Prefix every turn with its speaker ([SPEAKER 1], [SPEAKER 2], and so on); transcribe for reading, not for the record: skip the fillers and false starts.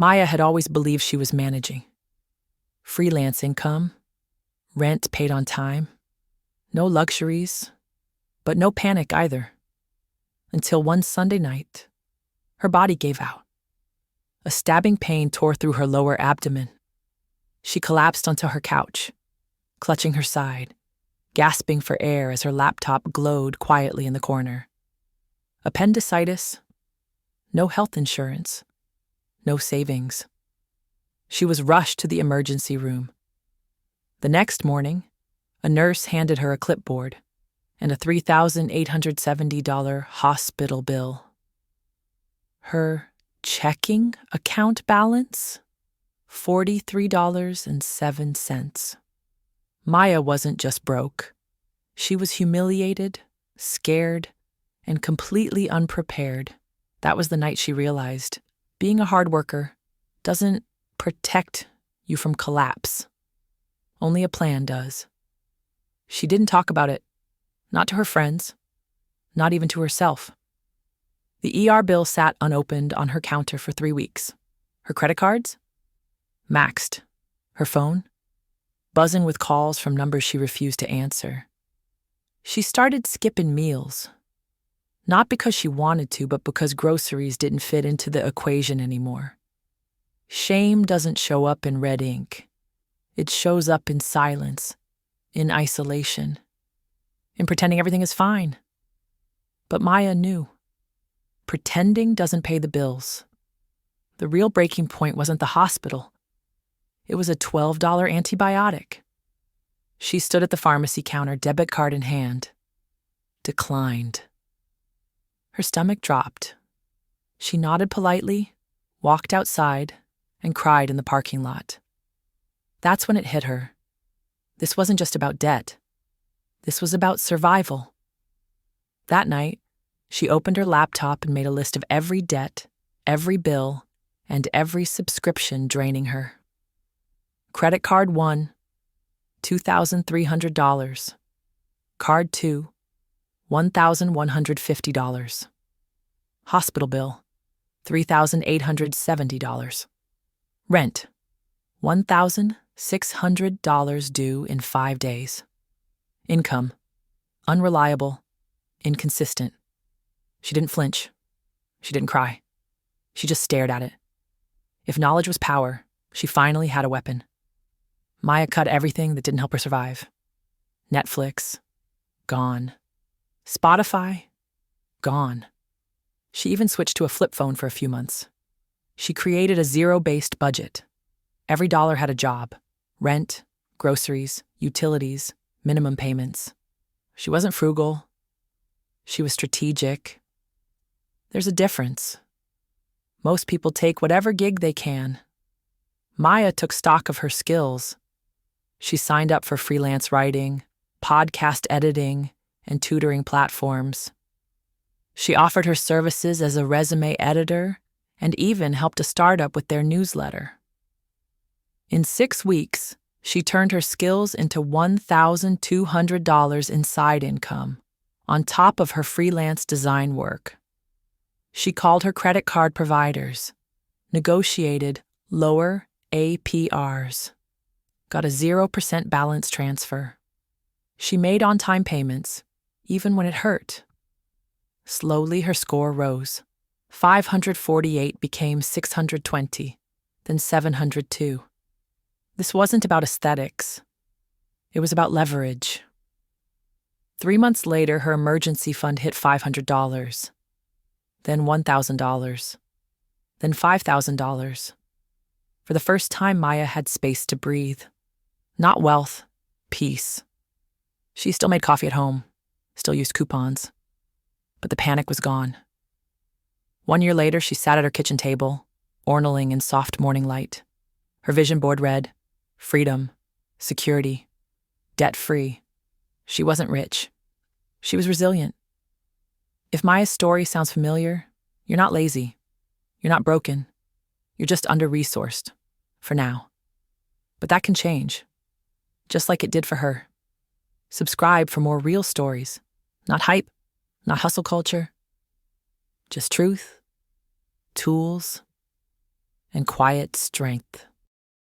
[SPEAKER 1] Maya had always believed she was managing. Freelance income, rent paid on time, no luxuries, but no panic either. Until one Sunday night, her body gave out. A stabbing pain tore through her lower abdomen. She collapsed onto her couch, clutching her side, gasping for air as her laptop glowed quietly in the corner. Appendicitis, no health insurance, no savings. She was rushed to the emergency room. The next morning, a nurse handed her a clipboard and a $3,870 hospital bill. Her checking account balance? $43.07. Maya wasn't just broke. She was humiliated, scared, and completely unprepared. That was the night she realized being a hard worker doesn't protect you from collapse. Only a plan does. She didn't talk about it, not to her friends, not even to herself. The ER bill sat unopened on her counter for 3 weeks. Her credit cards? Maxed. Her phone? Buzzing with calls from numbers she refused to answer. She started skipping meals. Not because she wanted to, but because groceries didn't fit into the equation anymore. Shame doesn't show up in red ink. It shows up in silence, in isolation, in pretending everything is fine. But Maya knew. Pretending doesn't pay the bills. The real breaking point wasn't the hospital. It was a $12 antibiotic. She stood at the pharmacy counter, debit card in hand. Declined. Her stomach dropped. She nodded politely, walked outside, and cried in the parking lot. That's when it hit her. This wasn't just about debt. This was about survival. That night, she opened her laptop and made a list of every debt, every bill, and every subscription draining her. Credit card 1, $2,300. Card 2, $1,150. Hospital bill, $3,870. Rent, $1,600 due in 5 days. Income, unreliable, inconsistent. She didn't flinch. She didn't cry. She just stared at it. If knowledge was power, she finally had a weapon. Maya cut everything that didn't help her survive. Netflix, gone. Spotify, gone. She even switched to a flip phone for a few months. She created a zero-based budget. Every dollar had a job. Rent, groceries, utilities, minimum payments. She wasn't frugal. She was strategic. There's a difference. Most people take whatever gig they can. Maya took stock of her skills. She signed up for freelance writing, podcast editing, and tutoring platforms. She offered her services as a resume editor and even helped a startup with their newsletter. In 6 weeks, she turned her skills into $1,200 in side income, on top of her freelance design work. She called her credit card providers, negotiated lower APRs, got a 0% balance transfer. She made on-time payments, even when it hurt. Slowly, her score rose. 548 became 620, then 702. This wasn't about aesthetics. It was about leverage. 3 months later, her emergency fund hit $500, then $1,000, then $5,000. For the first time, Maya had space to breathe. Not wealth, peace. She still made coffee at home, still used coupons. But the panic was gone. 1 year later, she sat at her kitchen table, ornalling in soft morning light. Her vision board read, freedom, security, debt-free. She wasn't rich. She was resilient. If Maya's story sounds familiar, you're not lazy. You're not broken. You're just under-resourced, for now. But that can change, just like it did for her. Subscribe for more real stories, not hype, not hustle culture. Just truth, tools, and quiet strength.